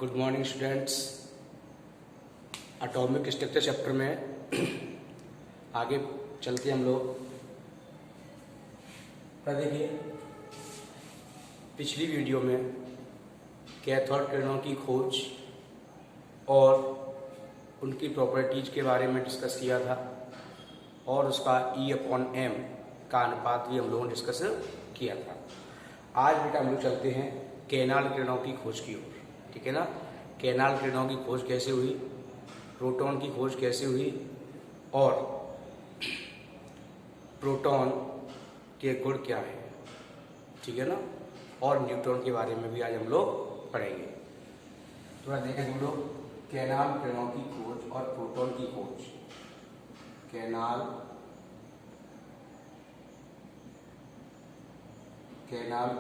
Good morning students. Atomic structure chapter में आगे चलते हम लोग। देखिए, पिछली वीडियो में कैथोड किरणों की खोज और उनकी प्रॉपर्टीज के बारे में डिस्कस किया था और उसका E/M का अनुपात भी हम लोगों ने डिस्कस किया था। आज बेटा हम लोग चलते हैं कैनाल किरणों की खोज की ओर। ठीक है ना। कैनाल किरणों की खोज कैसे हुई, प्रोटॉन की खोज कैसे हुई और प्रोटॉन के गुण क्या है, ठीक है ना, और न्यूट्रॉन के बारे में भी आज हम लोग पढ़ेंगे। थोड़ा देखें हम लोग कैनाल किरणों की खोज और प्रोटॉन की खोज। कैनाल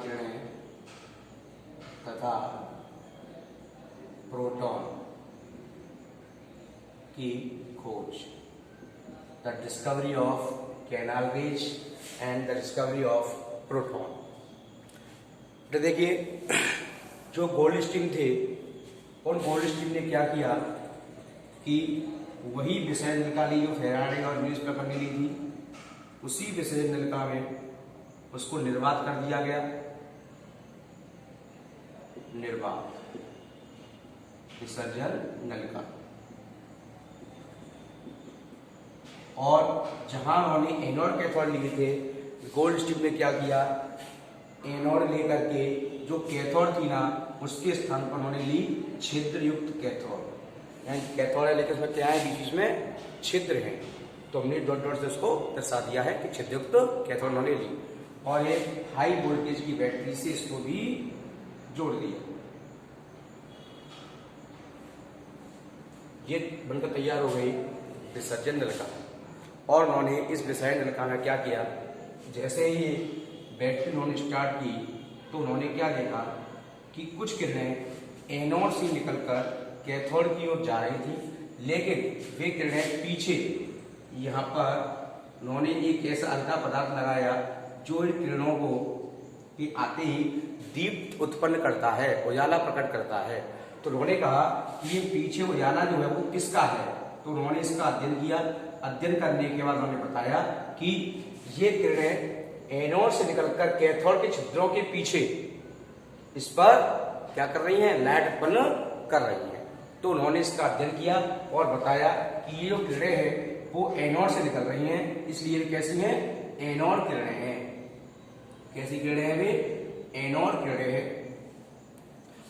किरणें तथा प्रोटॉन की खोज, the discovery of canal raise and the discovery of proton. तो देखिए, जो गोल्डस्टीन थे उन गोल्डस्टीन ने क्या किया कि वही विषय नलिका ली जो फैराडे और न्यूज पेपर ने ली थी, उसी विषय नलिका में उसको निर्वात कर दिया गया। निर्वात, विसर्जन नलिका। और जहां उन्होंने एनोड कैथोड लिए थे, गोल्डस्टीन ने क्या किया, एनोड लेकर के जो कैथोड थी ना उसके स्थान पर उन्होंने ली छिद्र युक्त कैथोड। यानी कैथोड है लेकिन उसमें क्या है, बीच में छिद्र है, तो हमने डॉट डॉट से उसको दर्शा दिया है कि छिद्र युक्त कैथोड उन्होंने ली और एक हाई वोल्टेज की बैटरी से इसको भी जोड़ दिया। ये बनकर तैयार हो गई विसर्जन नलिका। और उन्होंने इस विसर्जन नलिका में क्या किया, जैसे ही बैटरी उन्होंने स्टार्ट की तो उन्होंने क्या देखा कि कुछ किरणें एनोड से निकलकर कैथोड की ओर जा रही थी, लेकिन वे किरणें पीछे यहाँ पर उन्होंने एक ऐसा हल्का पदार्थ लगाया जो इन किरणों को कि आते ही दीप्त उत्पन्न करता है, उजाला प्रकट करता है। तो उन्होंने कहा कि ये पीछे उजाला जो है वो किसका है, तो उन्होंने इसका अध्ययन किया। अध्ययन करने के बाद उन्होंने बताया कि ये किरणें एनोड से निकलकर कैथोड के छिद्रों के पीछे इस पर क्या कर रही हैं, लाइट उत्पन्न कर रही हैं। तो उन्होंने इसका अध्ययन किया और बताया कि ये जो किरणें हैं वो एनोड से निकल रही हैं, इसलिए कैसी हैं, एनोड किरणें हैं। कैसी किरणें हैं वे, एनोड किरणें हैं।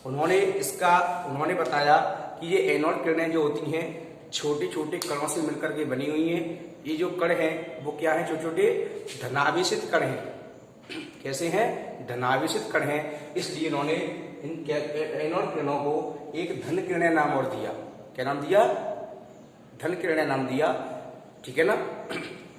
उन्होंने बताया कि ये एनोड किरणें जो होती हैं छोटे छोटे कणों से मिलकर के बनी हुई हैं। ये जो कण हैं वो क्या है, छोटे छोटे धनावेशित कण हैं। कैसे हैं, धनावेशित कण हैं। इसलिए उन्होंने इन एनोड किरणों को एक धन किरणें नाम और दिया। क्या नाम दिया, धन किरणें नाम दिया। ठीक है ना।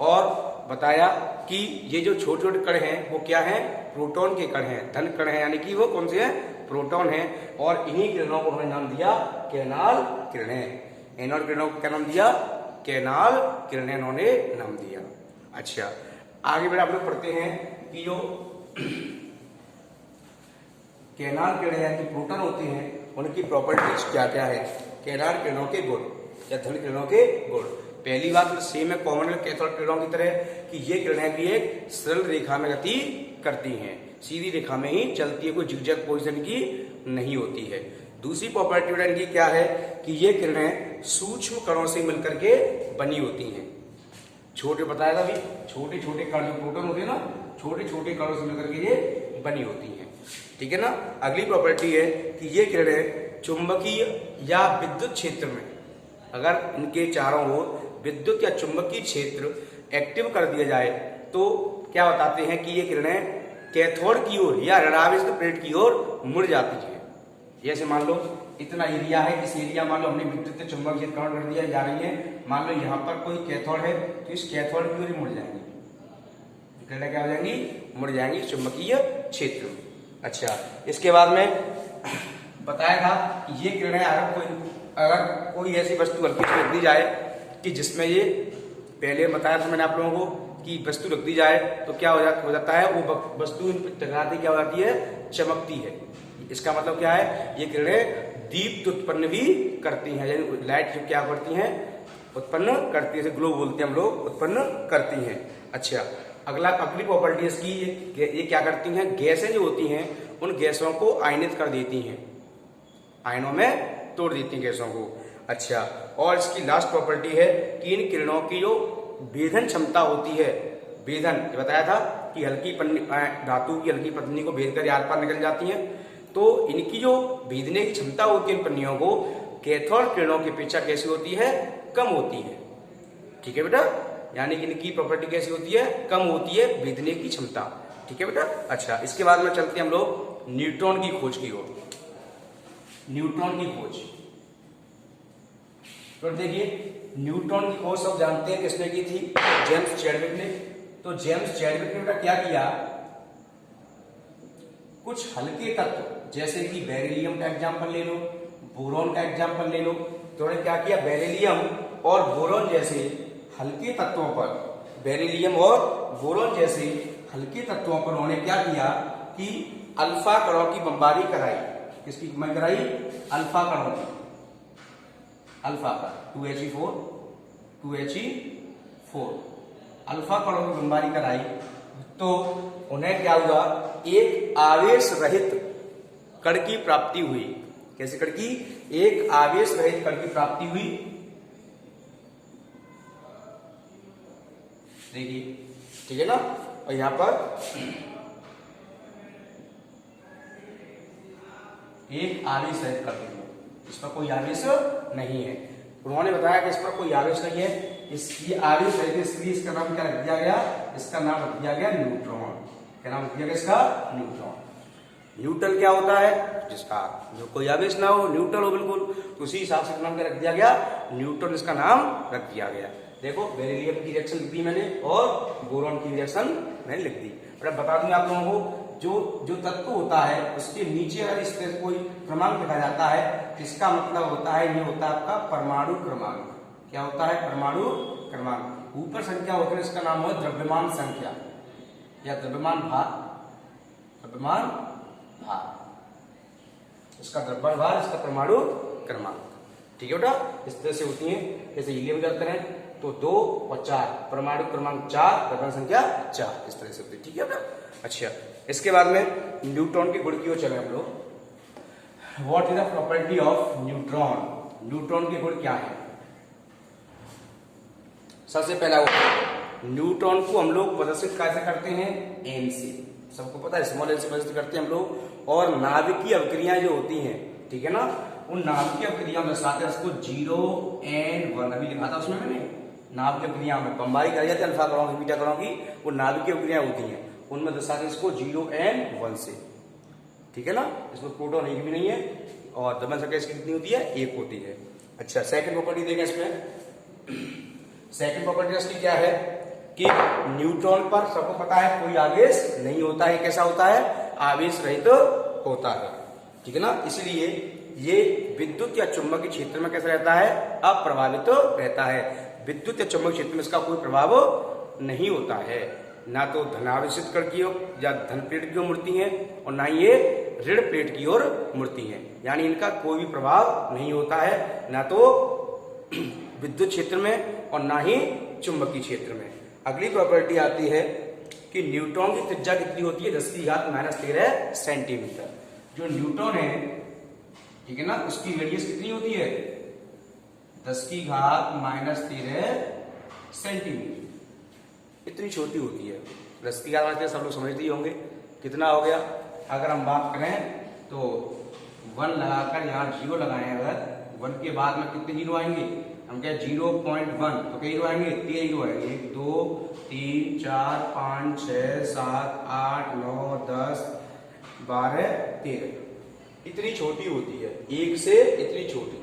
और बताया कि ये जो छोटे छोटे कण हैं वो क्या है, प्रोटॉन के कण हैं, धन कण हैं, यानी कि वो कौन से हैं, प्रोटॉन हैं। और इन्हीं किरणों को उन्होंने नाम दिया कैनाल किरणें। एनोड किरणों को क्या नाम दिया, कैनाल किरणें उन्होंने नाम दिया। अच्छा, आगे बढ़े आप लोग पढ़ते हैं कि जो कैनाल किरणें यानी कि प्रोटॉन होते हैं उनकी प्रॉपर्टीज क्या क्या है। कैनाल किरणों के गुण या धन किरणों के गुण। पहली बात सेम है कॉमन कैथोड किरणों की तरह कि ये किरणें भी एक सरल रेखा में गति करती हैं, सीधी रेखा में ही चलती है, कोई जिगजैग पोजीशन की नहीं होती है। दूसरी प्रॉपर्टी इनकी क्या है कि ये किरणें सूक्ष्म कणों से मिलकर के बनी होती हैं। छोटे बताया था भी, छोटे छोटे कण जो प्रोटॉन होते हैं ना, छोटे छोटे कणों से मिलकर के ये बनी होती हैं। ठीक है ना। अगली प्रॉपर्टी है कि ये किरणें चुंबकीय या विद्युत क्षेत्र में, अगर इनके चारों ओर विद्युत या चुंबकीय क्षेत्र एक्टिव कर दिया जाए तो क्या बताते हैं कि ये किरणें कैथोड की ओर या ऋणावेशित प्लेट की ओर मुड़ जाती है। जैसे मान लो इतना एरिया है, इस एरिया मान लो हमने विद्युत या चुंबकीय करंट कर दिया, जा रही है, मान लो यहाँ पर कोई कैथोड है तो इस कैथोड की ओर ही मुड़ जाएंगी, किरणें क्या हो जाएंगी, मुड़ जाएंगी चुंबकीय क्षेत्र में। अच्छा, इसके बाद में बताया था कि ये किरणें अगर कोई ऐसी वस्तु हल्की सी रख दी जाए कि जिसमें ये, पहले बताया था मैंने आप लोगों को कि वस्तु रख दी जाए तो क्या हो जाता है, वो वस्तु इन पर टकराती क्या हो जाती है, चमकती है। इसका मतलब क्या है, ये किरणें दीप्त उत्पन्न भी करती हैं, यानी लाइट जो क्या करती हैं, उत्पन्न करती है, ग्लो बोलते हैं हम लोग, उत्पन्न करती हैं। अच्छा, अगली प्रॉपर्टी इसकी, ये क्या करती हैं, गैसें जो होती हैं उन गैसों को आयनित कर देती हैं, आयनों में तोड़ देती हैं गैसों को। अच्छा, और इसकी लास्ट प्रॉपर्टी है कि इन किरणों की जो भेदन क्षमता होती है, भेदन बताया था कि हल्की पन्नी, धातु की हल्की पन्नी को भेद कर आर पार निकल जाती हैं, तो इनकी जो भेदने की क्षमता होती है इन पन्नियों को, कैथोड किरणों की अपेक्षा कैसी होती है, कम होती है। ठीक है बेटा, यानी कि इनकी प्रॉपर्टी कैसी होती है, कम होती है भेदने की क्षमता। ठीक है बेटा। अच्छा, इसके बाद में चलते हैं हम लोग न्यूट्रॉन की खोज की ओर। न्यूट्रॉन की खोज, तो देखिए न्यूट्रॉन की खोज सब जानते हैं किसने की थी, जेम्स चैडविक ने। तो जेम्स चैडविक ने बेटा क्या किया, कुछ हल्के तत्व जैसे कि बेरिलियम का एग्जाम्पल ले लो, बोरॉन का एग्जाम्पल ले लो, तो उन्होंने क्या किया, बेरिलियम और बोरॉन जैसे हल्के तत्वों पर, बेरिलियम और बोरॉन जैसे हल्के तत्वों पर उन्होंने क्या किया कि अल्फा कणों की बमबारी कराई। किसकी बमबारी कराई, अल्फा कणों की, अल्फा का 2He4 अल्फा कणों की बमबारी कराई, तो उन्हें क्या हुआ, एक आवेश रहित कण की प्राप्ति हुई। कैसे कण की, एक आवेश रहित कण की प्राप्ति हुई। देखिए, ठीक है ना, और यहां पर एक आवेश रहित कण, इस पर कोई आवेश नहीं है। उन्होंने बताया कि इस पर कोई आवेश नहीं है, इसकी आवेश रहित, इसलिए इसका नाम क्या रख दिया गया, इसका नाम रख दिया गया न्यूट्रॉन। क्या नाम रख दिया गया इसका, न्यूट्रॉन। न्यूट्रल क्या होता है, जिसका जो कोई आवेश ना हो, न्यूट्रल हो बिल्कुल, तो उसी हिसाब से नाम क्या रख दिया गया, न्यूट्रॉन, इसका नाम रख दिया गया। देखो बेरिलियम की रिएक्शन लिख दी मैंने और बोरॉन की रिएक्शन मैंने लिख दी। और अब बता दूं आप लोगों को, जो तत्व होता है उसके नीचे अगर इस तरह कोई क्रमांक लिखा जाता है, इसका मतलब होता है, ये होता है आपका परमाणु क्रमांक। क्या होता है, परमाणु क्रमांक। ऊपर संख्या होती है, इसका नाम है द्रव्यमान संख्या या द्रव्यमान भार, द्रव्यमान भार, इसका द्रव्यमान भार, इसका परमाणु क्रमांक। ठीक है बेटा, इस तरह से होती है। जैसे हीलियम की बात करें तो 2 और 4, परमाणु क्रमांक 4, द्रव्यमान संख्या 4, इस तरह से होती है। ठीक है बेटा। अच्छा, इसके बाद में न्यूट्रॉन के गुण की ओर चले हम लोग। What is the property of neutron, neutron के गुण क्या है। सबसे पहला न्यूट्रॉन को हम लोग प्रदर्शित कैसे करते हैं, एन से, सबको पता है, स्मॉल एन से प्रदर्शित करते हैं हम लोग। और नाभिकीय अवक्रियाएं जो होती हैं, ठीक है ना, उन नाभिकीय अवक्रियाओं में साथ उसको 0 और 1 अभी लिखा था उसमें मैंने। नाभिकीय अवक्रिया में बमबारी कराई जाती है अल्फा कणों की, बीटा कणों की, वो नाभिकीय अवक्रियाएं होती हैं, उनमें दर्शाते इसको 0 और 1 से। ठीक है ना, इसमें प्रोटॉन एक भी नहीं है और द्रव्यमान संख्या इसकी कितनी होती है, 1 होती है। अच्छा, सेकंड प्रॉपर्टी देखें इसमें। सेकंड प्रॉपर्टी इसकी क्या है कि न्यूट्रॉन पर सबको पता है कोई आवेश नहीं होता है। कैसा होता है, आवेश रहित होता है। ठीक है ना, इसलिए ये विद्युत या चुंबकीय क्षेत्र में कैसा रहता है, अप्रभावित रहता है। विद्युत या चुंबकीय क्षेत्र में इसका कोई प्रभाव नहीं होता है, ना तो धनावेशित कण की ओर या धन प्लेट की ओर मुड़ती है और ना ही ये ऋण प्लेट की ओर मुड़ती है, यानी इनका कोई भी प्रभाव नहीं होता है, ना तो विद्युत क्षेत्र में और ना ही चुंबकीय क्षेत्र में। अगली प्रॉपर्टी आती है कि न्यूट्रॉन की त्रिज्या कितनी होती है, 10⁻⁻13 सेंटीमीटर। जो न्यूट्रॉन है, ठीक है ना, उसकी रेडियस कितनी होती है, 10⁻⁻13 सेंटीमीटर, इतनी छोटी होती है। 10⁻⁻13 सब लोग समझते ही होंगे, कितना हो गया। अगर हम बात करें तो 1 लगाकर यहाँ 0 लगाए, अगर 1 के बाद में कितने 0 आएंगे, हम क्या 0.1, तो कई 0 आएंगे, 3 0 आएंगे, 1 2 3 4 5 6 7 8 9 10 12 13, इतनी छोटी होती है, 1 से इतनी छोटी,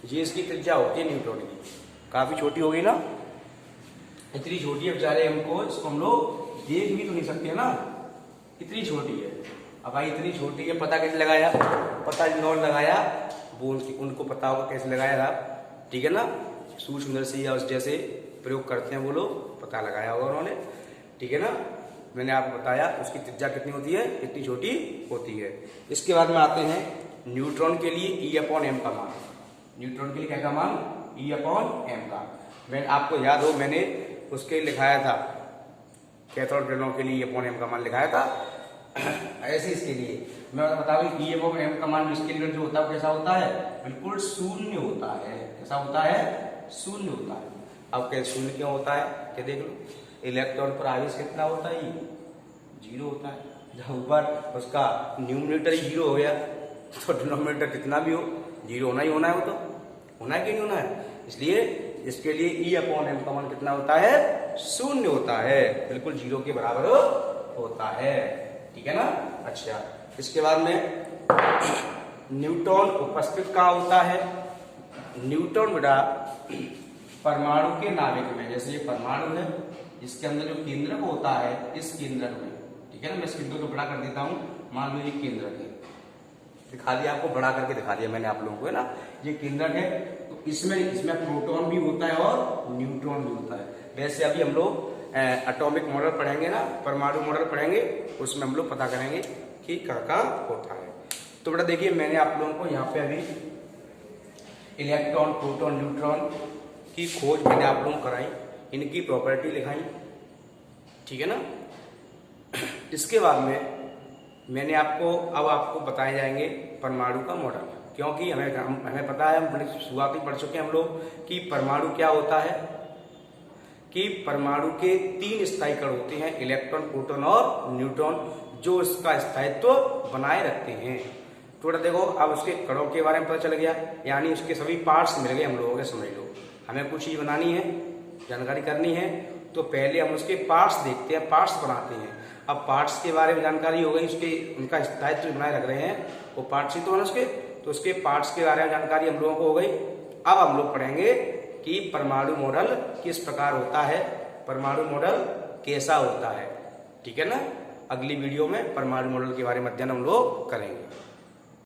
ये इसकी त्रिज्या होती है न्यूट्रॉन की। काफी छोटी हो गई ना, इतनी छोटी है बेचारे, हमको इसको हम लोग देख भी तो नहीं सकते ना, इतनी छोटी है। अब भाई इतनी छोटी है, पता कैसे लगाया, पता जिन्होंने लगाया वो उनको पता होगा कैसे लगाया था। ठीक है ना, सूक्ष्मदर्शी या उस जैसे प्रयोग करते हैं वो लोग, पता लगाया होगा उन्होंने। ठीक है ना, मैंने आपको बताया उसकी त्रिज्या कितनी होती है, इतनी छोटी होती है। इसके बाद में आते हैं न्यूट्रॉन के लिए E/m का मान। न्यूट्रॉन के लिए क्या का मान, E/m का। मैं आपको याद हो मैंने उसके लिखाया था कैथोड किरणों के लिए E/m का मान लिखाया था। ऐसे इसके लिए मैं बता दूं E/m का मान इसके लिए जो होता है कैसा होता है, बिल्कुल शून्य होता है। कैसा होता है, शून्य होता है। अब क्या शून्य क्यों होता है, क्या देख लो, इलेक्ट्रॉन पर आवेश कितना होता है, 0 होता है। जब ऊपर उसका न्यूमरेटर ही 0 हो गया तो डिनोमिनेटर कितना भी हो 0 होना ही होना है। वो तो होना है कि नहीं होना है। इसलिए इसके लिए E/m का मान कितना होता है, शून्य होता है, बिल्कुल 0 के बराबर होता है। ठीक है ना। अच्छा, इसके बाद में न्यूट्रॉन उपस्थित कहाँ होता है, न्यूट्रॉन बेटा परमाणु के नाभिक में। जैसे ये परमाणु है, इसके अंदर जो केंद्रक होता है, इस केंद्रक में, ठीक है ना, मैं इस केंद्र को बड़ा कर देता हूं, मान लो ये केंद्रक है, दिखा दिया आपको, बड़ा करके दिखा दिया मैंने आप लोगों को, है ना। ये केंद्रक है, तो इसमें प्रोटॉन भी होता है और न्यूट्रॉन भी होता है। वैसे अभी हम लोग एटॉमिक मॉडल पढ़ेंगे ना, परमाणु मॉडल पढ़ेंगे, उसमें हम लोग पता करेंगे कि कहाँ होता है। तो बेटा देखिए मैंने आप लोगों को यहाँ पे अभी इलेक्ट्रॉन, प्रोटॉन, न्यूट्रॉन की खोज मैंने आप लोगों को कराई, इनकी प्रॉपर्टी लिखाई, ठीक है ना। इसके बाद में मैंने आपको बताए जाएंगे परमाणु का मॉडल, क्योंकि हमें पता है, हम बड़े शुरुआती पढ़ चुके हैं हम लोग कि परमाणु क्या होता है, कि परमाणु के 3 स्थायी कण होते हैं, इलेक्ट्रॉन, प्रोटॉन और न्यूट्रॉन, जो इसका स्थायित्व बनाए रखते हैं। थोड़ा देखो, अब उसके कणों के बारे में पता चल गया, यानी उसके सभी पार्ट्स मिल गए हम लोगों के, समझ लो। हमें कुछ चीज बनानी है, जानकारी करनी है, तो पहले हम उसके पार्ट्स देखते हैं, पार्ट्स बनाते हैं। अब पार्ट्स के बारे में जानकारी हो गई, उसके उनका स्थायित्व बनाए रख रहे हैं, वो पार्ट्स ही तो है उसके, तो उसके पार्ट्स के बारे में जानकारी हम लोगों को हो गई। अब हम लोग पढ़ेंगे कि परमाणु मॉडल किस प्रकार होता है, परमाणु मॉडल कैसा होता है, ठीक है ना। अगली वीडियो में परमाणु मॉडल के बारे में अध्ययन हम लोग करेंगे।